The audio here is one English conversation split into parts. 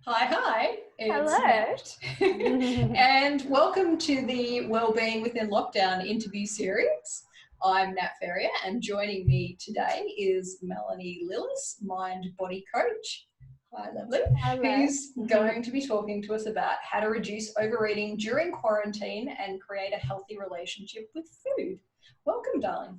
Hi, it's Hello. Nat, and welcome to the Wellbeing Within Lockdown interview series. I'm Nat Ferrier, and joining me today is Melanie Lillis, mind body coach. Hi, lovely. Hello. Who's going to be talking to us about how to reduce overeating during quarantine and create a healthy relationship with food. Welcome, darling.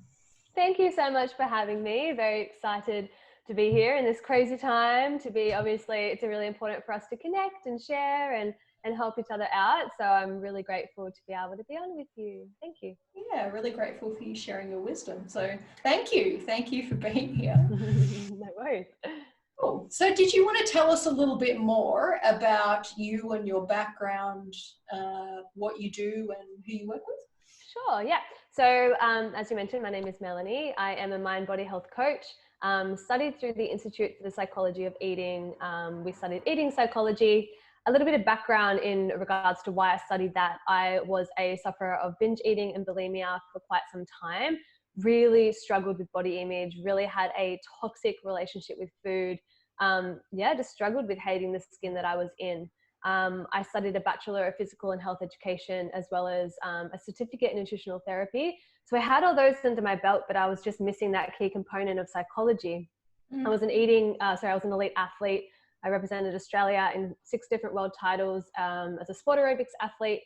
Thank you so much for having me. Very excited to be here in this crazy time. Obviously, it's really important for us to connect and share and help each other out. So I'm really grateful to be able to be on with you. Thank you. Yeah, really grateful for you sharing your wisdom. So thank you. Thank you for being here. No worries. Cool. So did you want to tell us a little bit more about you and your background, what you do and who you work with? Sure, yeah. So as you mentioned, my name is Melanie. I am a mind body health coach. Studied through the Institute for the Psychology of Eating. We studied eating psychology. A little bit of background in regards to why I studied that. I was a sufferer of binge eating and bulimia for quite some time. Really struggled with body image, really had a toxic relationship with food. Just struggled with hating the skin that I was in. I studied a Bachelor of Physical and Health Education as well as a certificate in nutritional therapy. So I had all those under my belt, but I was just missing that key component of psychology. I was an elite athlete. I represented Australia in 6 different world titles as a sport aerobics athlete.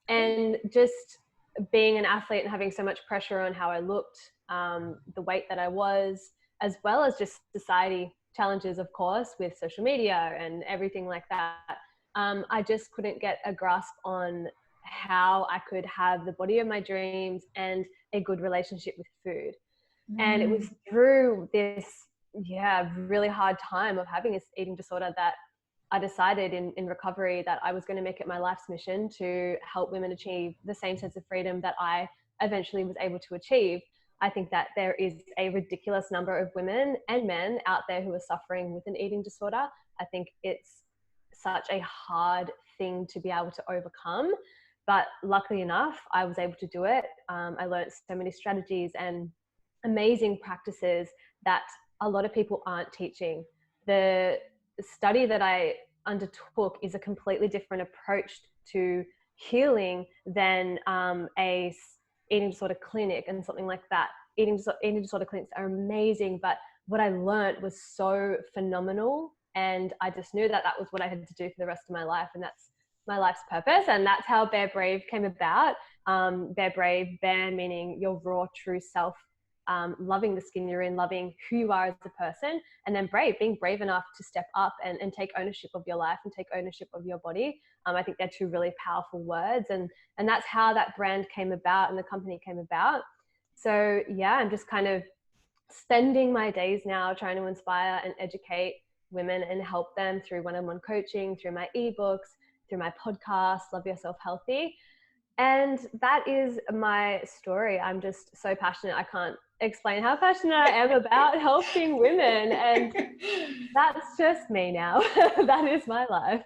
And just being an athlete and having so much pressure on how I looked, the weight that I was, as well as just society challenges, of course, with social media and everything like that. I just couldn't get a grasp on how I could have the body of my dreams and a good relationship with food. And it was through this, really hard time of having this eating disorder that I decided in recovery that I was going to make it my life's mission to help women achieve the same sense of freedom that I eventually was able to achieve. I think that there is a ridiculous number of women and men out there who are suffering with an eating disorder. I think it's such a hard thing to be able to overcome. But luckily enough, I was able to do it. I learned so many strategies and amazing practices that a lot of people aren't teaching. The study that I undertook is a completely different approach to healing than a eating disorder clinic and something like that. Eating disorder clinics are amazing, but what I learned was so phenomenal. And I just knew that that was what I had to do for the rest of my life. And that's my life's purpose. And that's how Bear Brave came about. Bear Brave, Bear meaning your raw, true self, loving the skin you're in, loving who you are as a person, and then brave, being brave enough to step up and take ownership of your life and take ownership of your body. I think they're 2 really powerful words. And that's how that brand came about and the company came about. So yeah, I'm just kind of spending my days now trying to inspire and educate women and help them through one-on-one coaching, through my ebooks, through my podcast, Love Yourself Healthy. And that is my story. I'm just so passionate. I can't explain how passionate I am about helping women. And that's just me now. That is my life.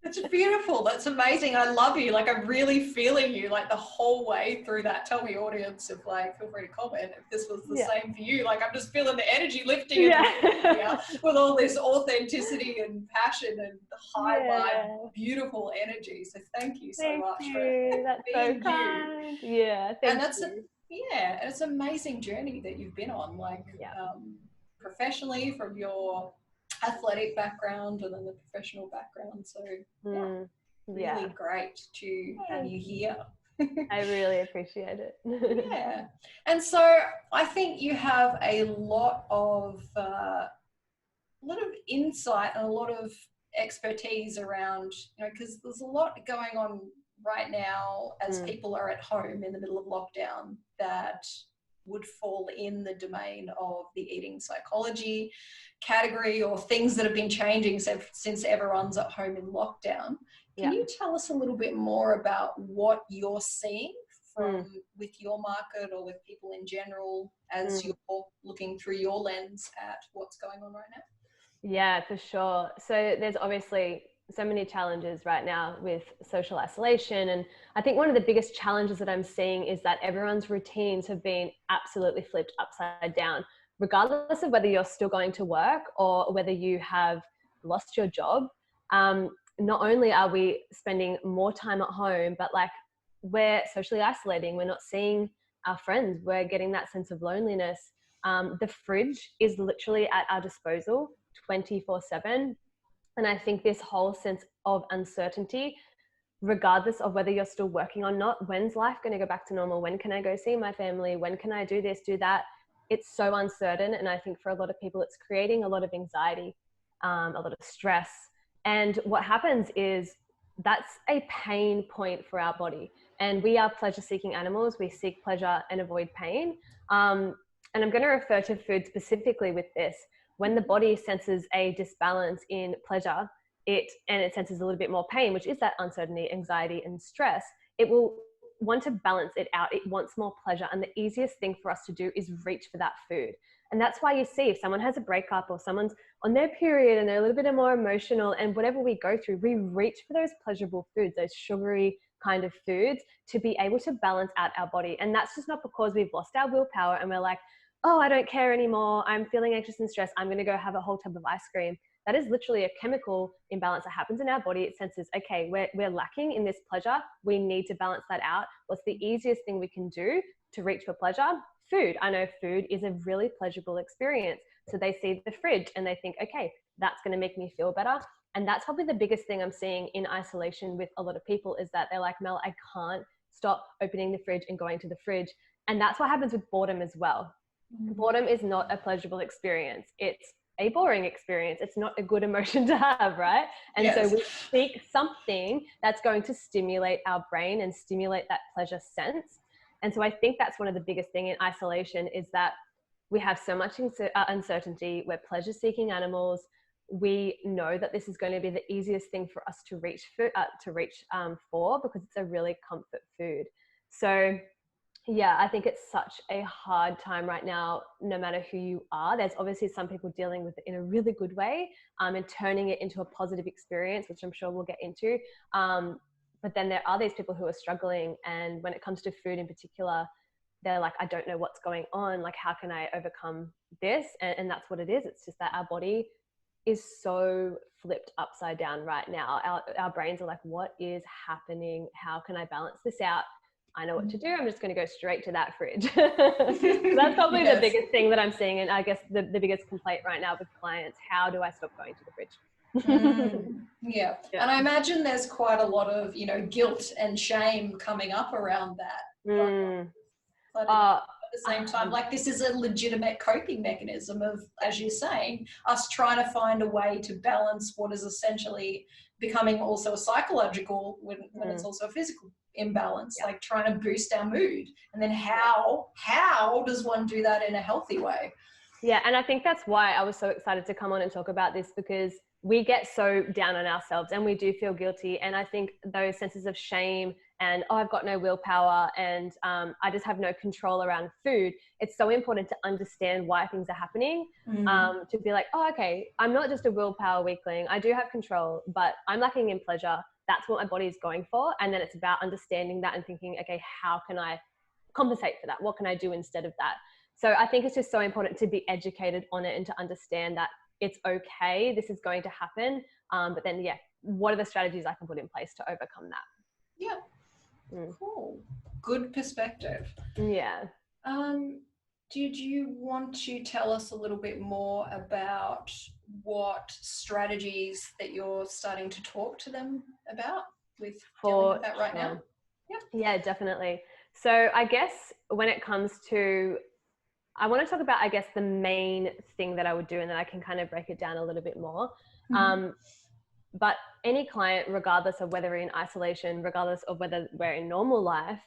That's beautiful. That's amazing. I love you. Like, I'm really feeling you like the whole way through that. Tell me, audience, if like, feel free to comment if this was the same for you. Like, I'm just feeling the energy lifting with all this authenticity and passion and high vibe, beautiful energy. So thank you so much for That's being so kind. Yeah, and it's an amazing journey that you've been on, like professionally from your athletic background and then the professional background. So really great to have you here. I really appreciate it. Yeah. And so I think you have a lot of insight and a lot of expertise around, because there's a lot going on right now as people are at home in the middle of lockdown that would fall in the domain of the eating psychology category, or things that have been changing since everyone's at home in lockdown. Can you tell us a little bit more about what you're seeing with your market or with people in general as you're looking through your lens at what's going on right now? Yeah, for sure. So there's obviously so many challenges right now with social isolation. And I think one of the biggest challenges that I'm seeing is that everyone's routines have been absolutely flipped upside down, regardless of whether you're still going to work or whether you have lost your job. not only are we spending more time at home, but like we're socially isolating. We're not seeing our friends. We're getting that sense of loneliness. The fridge is literally at our disposal 24/7. And I think this whole sense of uncertainty, regardless of whether you're still working or not, when's life going to go back to normal? When can I go see my family? When can I do this, do that? It's so uncertain. And I think for a lot of people, it's creating a lot of anxiety, a lot of stress. And what happens is that's a pain point for our body. And we are pleasure-seeking animals. We seek pleasure and avoid pain. And I'm going to refer to food specifically with this. When the body senses a disbalance in pleasure, it senses a little bit more pain, which is that uncertainty, anxiety, and stress, it will want to balance it out. It wants more pleasure. And the easiest thing for us to do is reach for that food. And that's why you see if someone has a breakup or someone's on their period and they're a little bit more emotional, and whatever we go through, we reach for those pleasurable foods, those sugary kind of foods, to be able to balance out our body. And that's just not because we've lost our willpower and we're like, oh, I don't care anymore. I'm feeling anxious and stressed. I'm going to go have a whole tub of ice cream. That is literally a chemical imbalance that happens in our body. It senses, okay, we're lacking in this pleasure. We need to balance that out. What's the easiest thing we can do to reach for pleasure? Food. I know food is a really pleasurable experience. So they see the fridge and they think, okay, that's going to make me feel better. And that's probably the biggest thing I'm seeing in isolation with a lot of people, is that they're like, Mel, I can't stop opening the fridge and going to the fridge. And that's what happens with boredom as well. Boredom is not a pleasurable experience. It's a boring experience. It's not a good emotion to have, right? And yes. So we seek something that's going to stimulate our brain and stimulate that pleasure sense. And so I think that's one of the biggest things in isolation, is that we have so much uncertainty. We're pleasure-seeking animals. We know that this is going to be the easiest thing for us to reach for, because it's a really comfort food. So yeah, I think it's such a hard time right now, no matter who you are. There's obviously some people dealing with it in a really good way, and turning it into a positive experience, which I'm sure we'll get into. But then there are these people who are struggling. And when it comes to food in particular, they're like, I don't know what's going on. Like, how can I overcome this? And that's what it is. It's just that our body is so flipped upside down right now. Our brains are like, what is happening? How can I balance this out? I know what to do. I'm just going to go straight to that fridge. So that's probably yes. The biggest thing that I'm seeing. And I guess the biggest complaint right now with clients, how do I stop going to the fridge? Yeah. And I imagine there's quite a lot of, guilt and shame coming up around that. But at the same time, like, this is a legitimate coping mechanism of, as you're saying, us trying to find a way to balance what is essentially becoming also a psychological, when it's also a physical imbalance, like trying to boost our mood. And then how does one do that in a healthy way? Yeah, and I think that's why I was so excited to come on and talk about this, because we get so down on ourselves and we do feel guilty. And I think those senses of shame and, oh, I've got no willpower and I just have no control around food. It's so important to understand why things are happening, to be like, oh, okay, I'm not just a willpower weakling. I do have control, but I'm lacking in pleasure. That's what my body is going for. And then it's about understanding that and thinking, okay, how can I compensate for that? What can I do instead of that? So I think it's just so important to be educated on it and to understand that it's okay, this is going to happen. But then, what are the strategies I can put in place to overcome that? Yeah. Cool. Good perspective. Yeah. Did you want to tell us a little bit more about what strategies that you're starting to talk to them about with dealing with that right now? Yeah, definitely. So I guess when it comes to, I want to talk about, I guess, the main thing that I would do, and then I can kind of break it down a little bit more. But any client, regardless of whether we're in isolation, regardless of whether we're in normal life,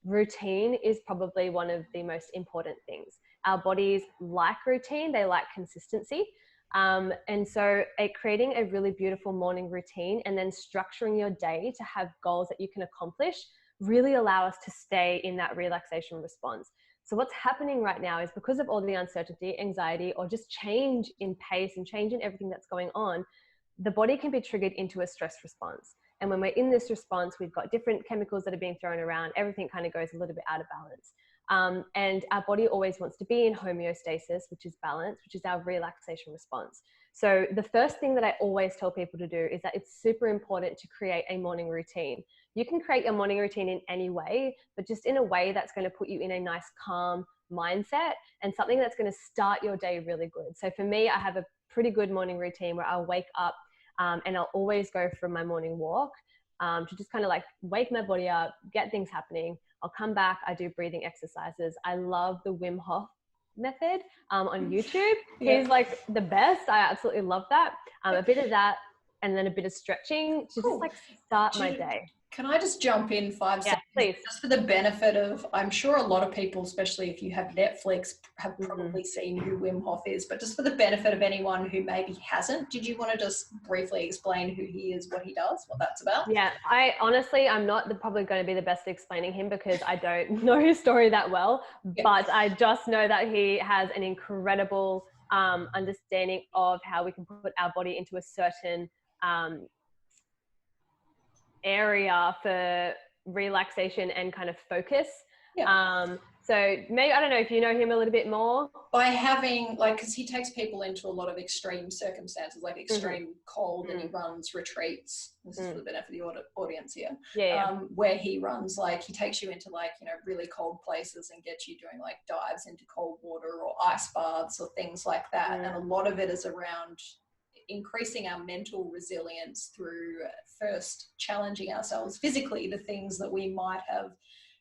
routine is probably one of the most important things. Our bodies like routine, they like consistency. And so creating a really beautiful morning routine and then structuring your day to have goals that you can accomplish really allow us to stay in that relaxation response. So what's happening right now is, because of all the uncertainty, anxiety, or just change in pace and change in everything that's going on, the body can be triggered into a stress response. And when we're in this response, we've got different chemicals that are being thrown around. Everything kind of goes a little bit out of balance. And our body always wants to be in homeostasis, which is balance, which is our relaxation response. So the first thing that I always tell people to do is that it's super important to create a morning routine. You can create your morning routine in any way, but just in a way that's going to put you in a nice, calm mindset and something that's going to start your day really good. So for me, I have a pretty good morning routine where I'll wake up and I'll always go for my morning walk to just kind of like wake my body up, get things happening. I'll come back, I do breathing exercises. I love the Wim Hof method on YouTube. Yeah. He's like the best. I absolutely love that. A bit of that and then a bit of stretching to just like start my day. Can I just jump in 5 seconds? Please. Just for the benefit of, I'm sure a lot of people, especially if you have Netflix, have probably seen who Wim Hof is, but just for the benefit of anyone who maybe hasn't, did you want to just briefly explain who he is, what he does, what that's about? Yeah, I'm not probably going to be the best at explaining him because I don't know his story that well, but I just know that he has an incredible understanding of how we can put our body into a certain area for relaxation and kind of focus. So maybe, I don't know if you know him a little bit more. By having, like, because he takes people into a lot of extreme circumstances, like extreme cold, and he runs retreats. This is for the benefit of the audience here. Where he runs, like, he takes you into, like, you know, really cold places and gets you doing, like, dives into cold water or ice baths or things like that. And a lot of it is around increasing our mental resilience through first challenging ourselves physically, the things that we might have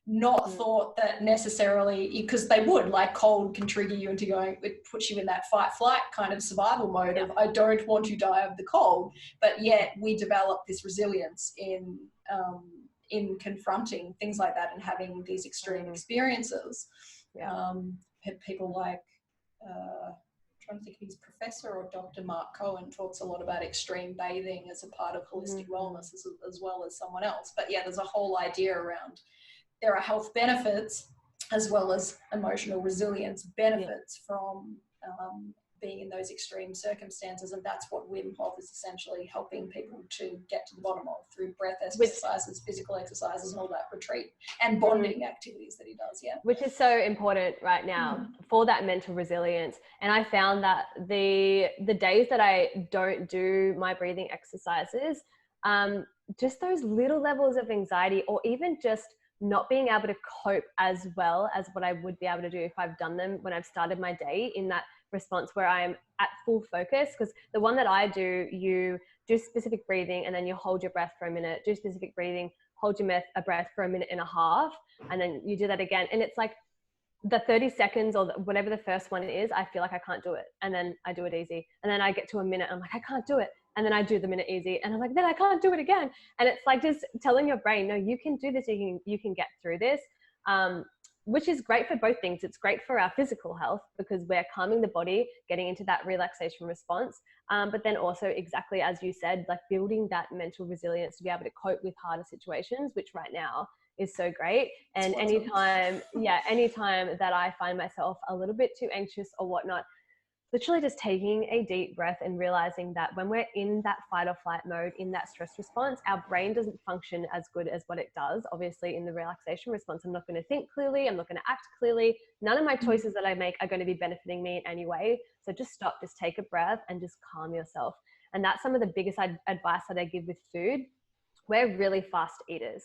not thought that necessarily, because they would, like cold can trigger you into going, it puts you in that fight flight kind of survival mode of I don't want to die of the cold, but yet we develop this resilience in confronting things like that and having these extreme experiences. People like trying to think of his professor or Dr. Mark Cohen talks a lot about extreme bathing as a part of holistic wellness as well as someone else. But yeah, there's a whole idea around there are health benefits as well as emotional resilience benefits from being in those extreme circumstances. And that's what Wim Hof is essentially helping people to get to the bottom of through breath exercises, physical exercises, and all that retreat and bonding activities that he does. Which is so important right now for that mental resilience. And I found that the days that I don't do my breathing exercises, just those little levels of anxiety or even just not being able to cope as well as what I would be able to do if I've done them when I've started my day in that response where I'm at full focus. Because the one that I do, you do specific breathing and then you hold your breath for a minute, do specific breathing, hold your breath for a minute and a half, and then you do that again. And it's like the 30 seconds or whatever the first one is, I feel like I can't do it. And then I do it easy. And then I get to a minute, I'm like, I can't do it. And then I do the minute easy and I'm like, then I can't do it again. And it's like just telling your brain, no, you can do this. You can get through this, which is great for both things. It's great for our physical health because we're calming the body, getting into that relaxation response. But then also exactly as you said, like building that mental resilience to be able to cope with harder situations, which right now is so great. And anytime that I find myself a little bit too anxious or whatnot, literally just taking a deep breath and realizing that when we're in that fight or flight mode, in that stress response, our brain doesn't function as good as what it does. Obviously in the relaxation response, I'm not going to think clearly. I'm not going to act clearly. None of my choices that I make are going to be benefiting me in any way. So just stop, just take a breath and just calm yourself. And that's some of the biggest advice that I give with food. We're really fast eaters.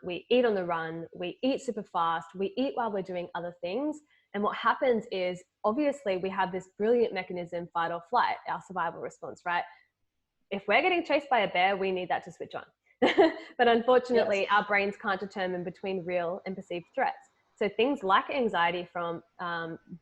We eat on the run, we eat super fast, we eat while we're doing other things. And what happens is, obviously, we have this brilliant mechanism, fight or flight, our survival response, right? If we're getting chased by a bear, we need that to switch on. But unfortunately, our brains can't determine between real and perceived threats. So things like anxiety from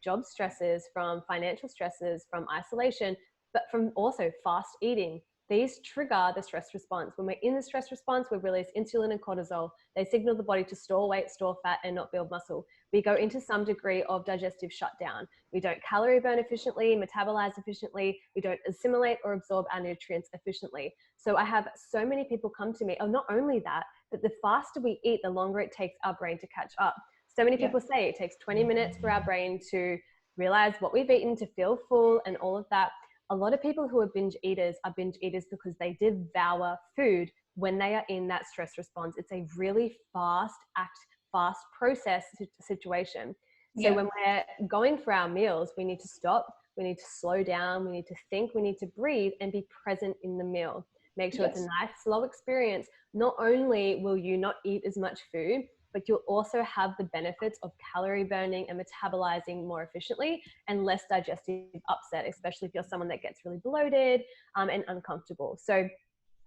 job stresses, from financial stresses, from isolation, but from also fast eating, these trigger the stress response. When we're in the stress response, we release insulin and cortisol. They signal the body to store weight, store fat, and not build muscle. We go into some degree of digestive shutdown. We don't calorie burn efficiently, metabolize efficiently. We don't assimilate or absorb our nutrients efficiently. So I have so many people come to me, oh, not only that, but the faster we eat, the longer it takes our brain to catch up. So many people say it takes 20 minutes for our brain to realize what we've eaten, to feel full and all of that. A lot of people who are binge eaters because they devour food when they are in that stress response. It's a really fast act fast process situation. So Yeah. when we're going for our meals, we need to stop, we need to slow down, we need to think, we need to breathe and be present in the meal. Make sure it's a nice, slow experience. Not only will you not eat as much food, but you'll also have the benefits of calorie burning and metabolizing more efficiently and less digestive upset, especially if you're someone that gets really bloated and uncomfortable. So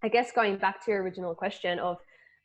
I guess going back to your original question of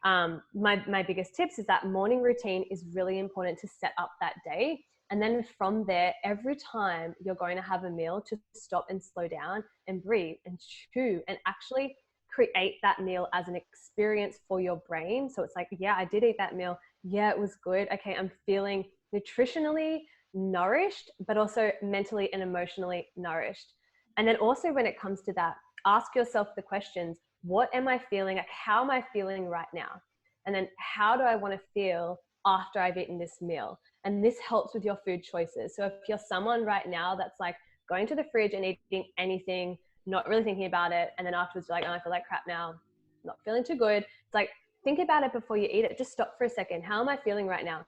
my biggest tips is that morning routine is really important to set up that day. And then from there, every time you're going to have a meal, to stop and slow down and breathe and chew and actually create that meal as an experience for your brain. So it's like, yeah, I did eat that meal. Yeah, it was good. Okay, I'm feeling nutritionally nourished, but also mentally and emotionally nourished. And then also when it comes to that, ask yourself the questions: what am I feeling? Like, how am I feeling right now? And then how do I want to feel after I've eaten this meal? And this helps with your food choices. So if you're someone right now that's like going to the fridge and eating anything, not really thinking about it, and then afterwards you're like, oh, I feel like crap now, not feeling too good. It's like, think about it before you eat it. Just stop for a second. How am I feeling right now?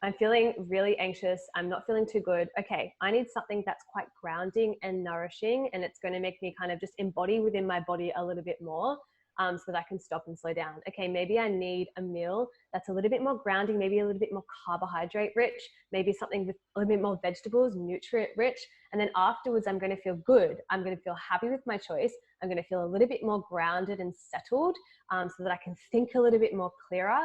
I'm feeling really anxious. I'm not feeling too good. Okay, I need something that's quite grounding and nourishing, and it's going to make me kind of just embody within my body a little bit more, so that I can stop and slow down. Okay, maybe I need a meal that's a little bit more grounding, maybe a little bit more carbohydrate rich, maybe something with a little bit more vegetables, nutrient rich. And then afterwards, I'm going to feel good. I'm going to feel happy with my choice. I'm going to feel a little bit more grounded and settled, so that I can think a little bit more clearer.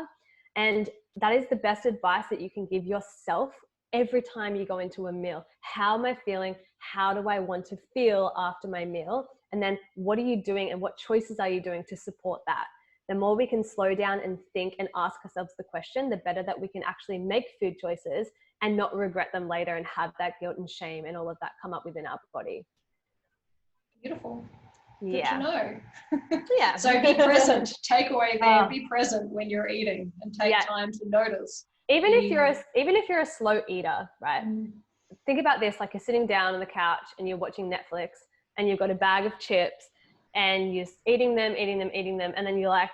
And that is the best advice that you can give yourself every time you go into a meal. How am I feeling? How do I want to feel after my meal? And then what are you doing and what choices are you doing to support that? The more we can slow down and think and ask ourselves the question, the better that we can actually make food choices and not regret them later and have that guilt and shame and all of that come up within our body. Beautiful. Yeah. Good to know. Yeah. So be present. Takeaway there, be present when you're eating and take time to notice. Even if you're a slow eater, right? Think about this, like you're sitting down on the couch and you're watching Netflix and you've got a bag of chips and you're eating them, and then you're like,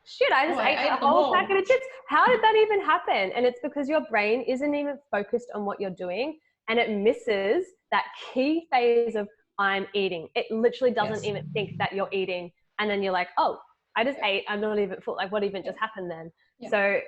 shit, I just ate a whole packet of chips. How did that even happen? And it's because your brain isn't even focused on what you're doing, and it misses that key phase of I'm eating. It literally doesn't even think that you're eating. And then you're like, oh, I just ate. I'm not even full. Like, what even just happened then? So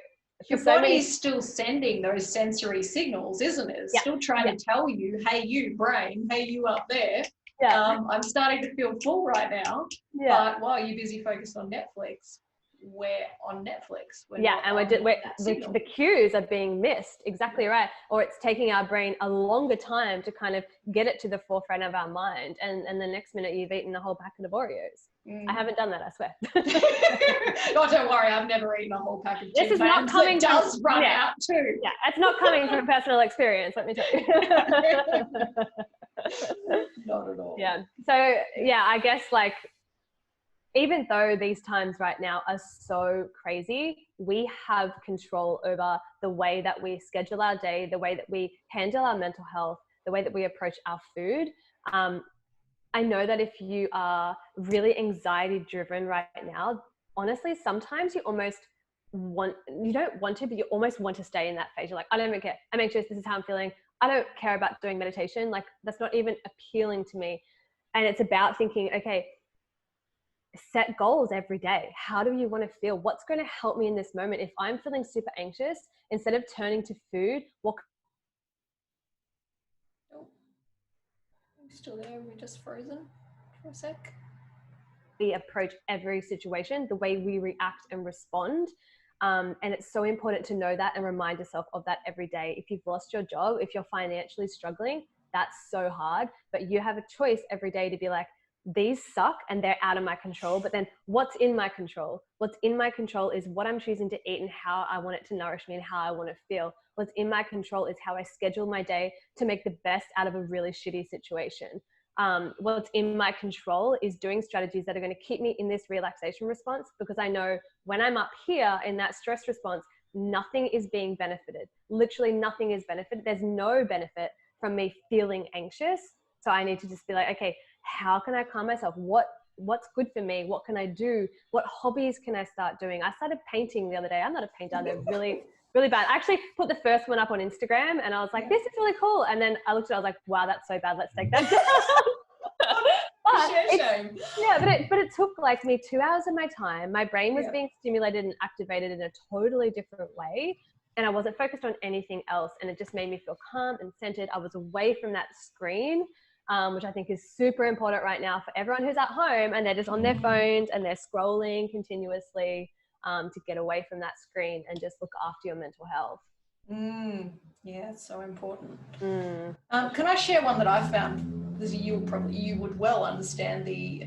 your body's still sending those sensory signals, isn't it? It's still trying to tell you, hey, you brain, hey, you up there. I'm starting to feel full right now. But while you're busy focused on Netflix, we're on Netflix. The cues are being missed. Exactly right. Or it's taking our brain a longer time to kind of get it to the forefront of our mind. And the next minute you've eaten a whole packet of Oreos. I haven't done that, I swear. Oh, don't worry, I've never eaten a whole packet of chips. This is not coming from, does run out too. Yeah, it's not coming from personal experience, let me tell you. Not at all. Yeah. So yeah, I guess like, even though these times right now are so crazy, we have control over the way that we schedule our day, the way that we handle our mental health, the way that we approach our food. I know that if you are really anxiety driven right now, honestly, sometimes you almost you don't want to, but you almost want to stay in that phase. You're like, I don't even care. I'm anxious. This is how I'm feeling. I don't care about doing meditation. Like, that's not even appealing to me. And it's about thinking, okay, set goals every day. How do you want to feel? What's going to help me in this moment? If I'm feeling super anxious, instead of turning to food, what? Oh, I'm still there. We're just frozen for a sec. We approach every situation, the way we react and respond. And it's so important to know that and remind yourself of that every day. If you've lost your job, if you're financially struggling, that's so hard. But you have a choice every day to be like, these suck and they're out of my control. But then what's in my control? What's in my control is what I'm choosing to eat and how I want it to nourish me and how I want to feel. What's in my control is how I schedule my day to make the best out of a really shitty situation. What's in my control is doing strategies that are going to keep me in this relaxation response, because I know when I'm up here in that stress response, nothing is being benefited. Literally nothing is benefited. There's no benefit from me feeling anxious. So I need to just be like, okay, how can I calm myself? What's good for me? What can I do? What hobbies can I start doing? I started painting the other day. I'm not a painter. They're really really bad. I actually put the first one up on Instagram and I was like, this is really cool. And then I looked at it, I was like, wow, that's so bad. Let's take that down. Shame. Yeah, but it took like me 2 hours of my time. My brain was being stimulated and activated in a totally different way. And I wasn't focused on anything else. And it just made me feel calm and centered. I was away from that screen, which I think is super important right now for everyone who's at home and they're just on their phones and they're scrolling continuously, to get away from that screen and just look after your mental health. Yeah, it's so important. Can I share one that I found? Because you would well understand the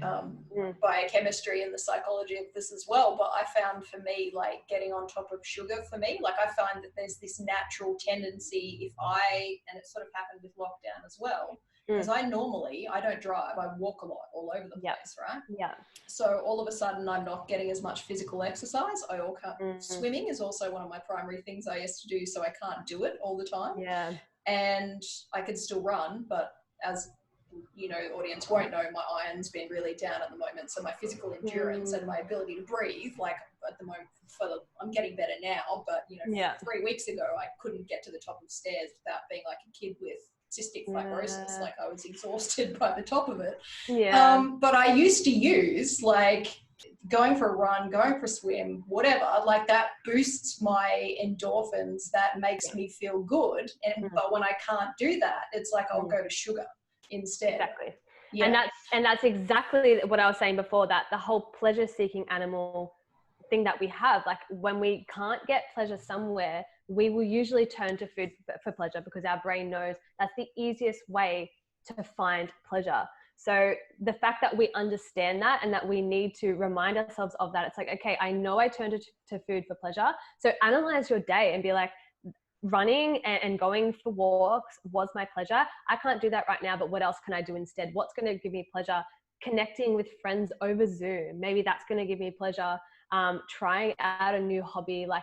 biochemistry and the psychology of this as well. But I found for me, like getting on top of sugar for me, like I find that there's this natural tendency and it sort of happened with lockdown as well, because I don't drive, I walk a lot all over the place, right? Yeah. So all of a sudden I'm not getting as much physical exercise. Swimming is also one of my primary things I used to do, so I can't do it all the time. Yeah. And I can still run, but as you know, the audience won't know, my iron's been really down at the moment. So my physical endurance and my ability to breathe, like at the moment, I'm getting better now, but 3 weeks ago, I couldn't get to the top of stairs without being like a kid with cystic fibrosis. Like I was exhausted by the top of it. But I used to use like going for a run, going for a swim, whatever, like that boosts my endorphins, that makes me feel good. But when I can't do that, it's like I'll go to sugar instead. Exactly. Yeah. And that's exactly what I was saying before, that the whole pleasure seeking animal thing that we have, like when we can't get pleasure somewhere, we will usually turn to food for pleasure, because our brain knows that's the easiest way to find pleasure. So the fact that we understand that and that we need to remind ourselves of that, it's like, okay, I know I turned to food for pleasure. So analyze your day and be like, running and going for walks was my pleasure. I can't do that right now, but what else can I do instead? What's going to give me pleasure? Connecting with friends over Zoom, maybe that's going to give me pleasure. Trying out a new hobby. Like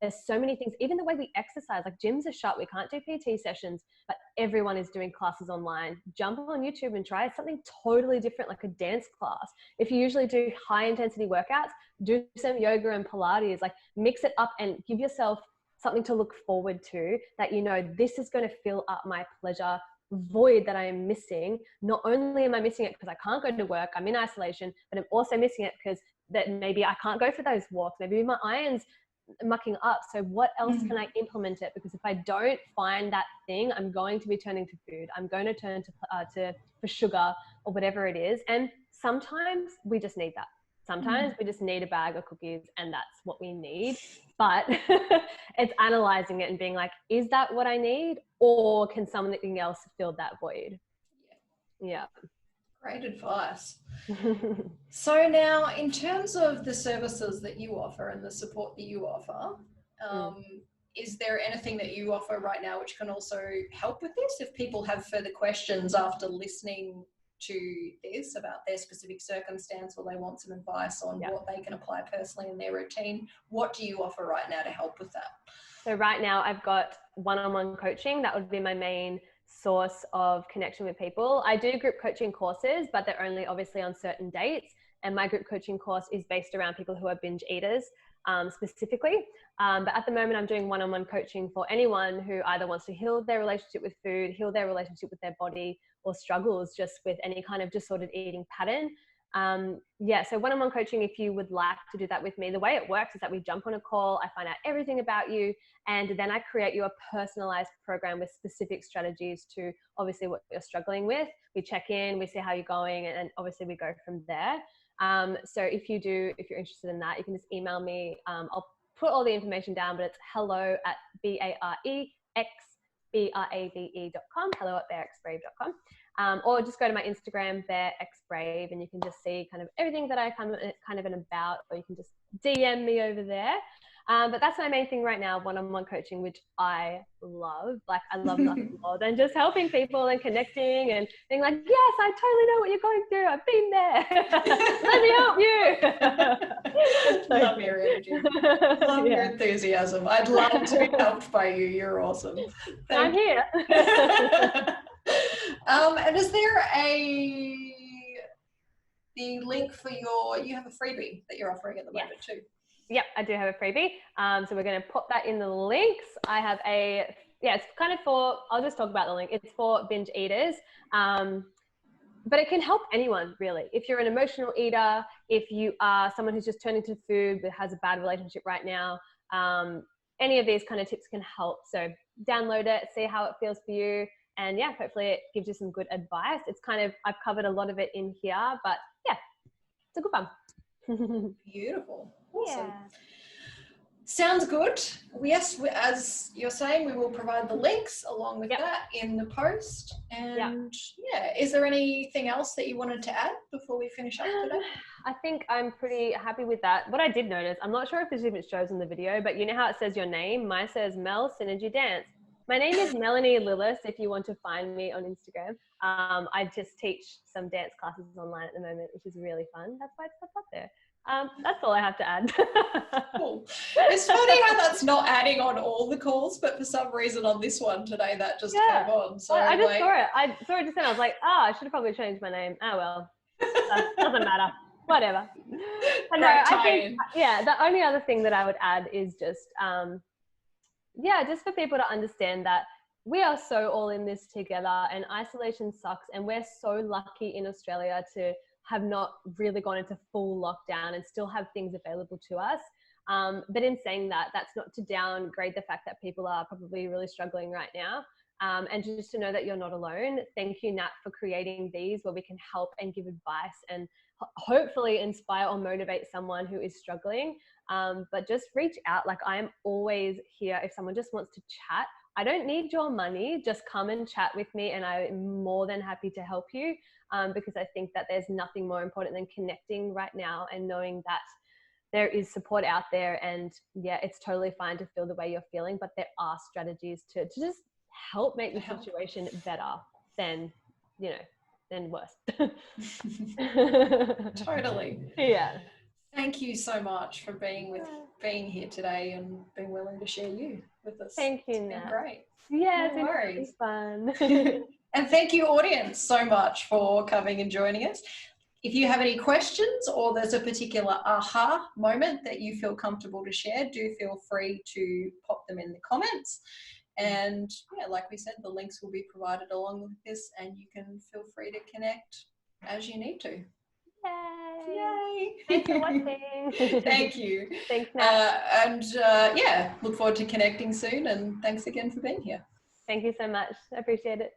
there's so many things, even the way we exercise, like gyms are shut, we can't do PT sessions, but everyone is doing classes online. Jump on YouTube and try something totally different, like a dance class. If you usually do high intensity workouts, do some yoga and Pilates, like mix it up and give yourself something to look forward to, that this is going to fill up my pleasure void that I am missing. Not only am I missing it because I can't go to work, I'm in isolation, but I'm also missing it because that maybe I can't go for those walks, maybe my iron's mucking up. So what else can I implement it? Because if I don't find that thing, I'm going to be turning to food. I'm going to turn for sugar or whatever it is. And sometimes we just need that. Sometimes we just need a bag of cookies and that's what we need. But it's analyzing it and being like, is that what I need? Or can something else fill that void? Yeah. Great advice. So now, in terms of the services that you offer and the support that you offer, is there anything that you offer right now which can also help with this? If people have further questions after listening to this about their specific circumstance, or they want some advice on what they can apply personally in their routine, what do you offer right now to help with that? So right now I've got one-on-one coaching. That would be my main source of connection with people. I do group coaching courses, but they're only obviously on certain dates. And my group coaching course is based around people who are binge eaters specifically. But at the moment I'm doing one-on-one coaching for anyone who either wants to heal their relationship with food, heal their relationship with their body, or struggles just with any kind of disordered eating pattern. So one-on-one coaching, if you would like to do that with me, the way it works is that we jump on a call, I find out everything about you, and then I create you a personalized program with specific strategies to obviously what you're struggling with. We check in, we see how you're going, and obviously we go from there. So if you're interested in that, you can just email me. I'll put all the information down, but it's hello@barexbrave.com, hello@barexbrave.com. Or just go to my Instagram, barexbrave, and you can just see kind of everything that I kind of am about, or you can just DM me over there. But that's my main thing right now, one-on-one coaching, which I love. Like I love nothing more than just helping people and connecting and being like, yes, I totally know what you're going through. I've been there. Let me help you. Love your energy. Love your enthusiasm. I'd love to be helped by you. You're awesome. I'm here. And is there the link for you have a freebie that you're offering at the moment too? Yep, I do have a freebie. So we're going to pop that in the links. I have it's kind of for, I'll just talk about the link. It's for binge eaters. But it can help anyone, really. If you're an emotional eater, if you are someone who's just turning to food but has a bad relationship right now, any of these kind of tips can help. So download it, see how it feels for you. And yeah, hopefully it gives you some good advice. It's kind of, I've covered a lot of it in here, but yeah, it's a good one. Beautiful. Awesome. Yeah. Sounds good. Yes, as you're saying, we will provide the links along with that in the post. And is there anything else that you wanted to add before we finish up today? I think I'm pretty happy with that. What I did notice, I'm not sure if this even shows in the video, but you know how it says your name? Mine says Mel Synergy Dance. My name is Melanie Lillis if you want to find me on Instagram. I just teach some dance classes online at the moment, which is really fun. That's why it's up there. That's all I have to add. Cool. It's funny how that's not adding on all the calls, but for some reason on this one today that just came on. So I just saw it. I saw it just then. I was like, I should have probably changed my name. Oh well, doesn't matter. Whatever. But no, I think the only other thing that I would add is just just for people to understand that we are so all in this together, and isolation sucks, and we're so lucky in Australia to have not really gone into full lockdown and still have things available to us. But in saying that, that's not to downgrade the fact that people are probably really struggling right now. And just to know that you're not alone. Thank you, Nat, for creating these where we can help and give advice and hopefully inspire or motivate someone who is struggling. But just reach out. Like, I am always here if someone just wants to chat. I don't need your money. Just come and chat with me, and I'm more than happy to help you, because I think that there's nothing more important than connecting right now and knowing that there is support out there. And it's totally fine to feel the way you're feeling, but there are strategies to just help make the situation better than worse. Totally. Yeah. Thank you so much for being here today and being willing to share you with us. Thank you, It's been great. Yeah, no worries. It's been fun. And thank you, audience, so much for coming and joining us. If you have any questions or there's a particular aha moment that you feel comfortable to share, do feel free to pop them in the comments. And like we said, the links will be provided along with this, and you can feel free to connect as you need to. Yay! Thanks for watching. Thank you. Thanks, Nat. Look forward to connecting soon, and thanks again for being here. Thank you so much. I appreciate it.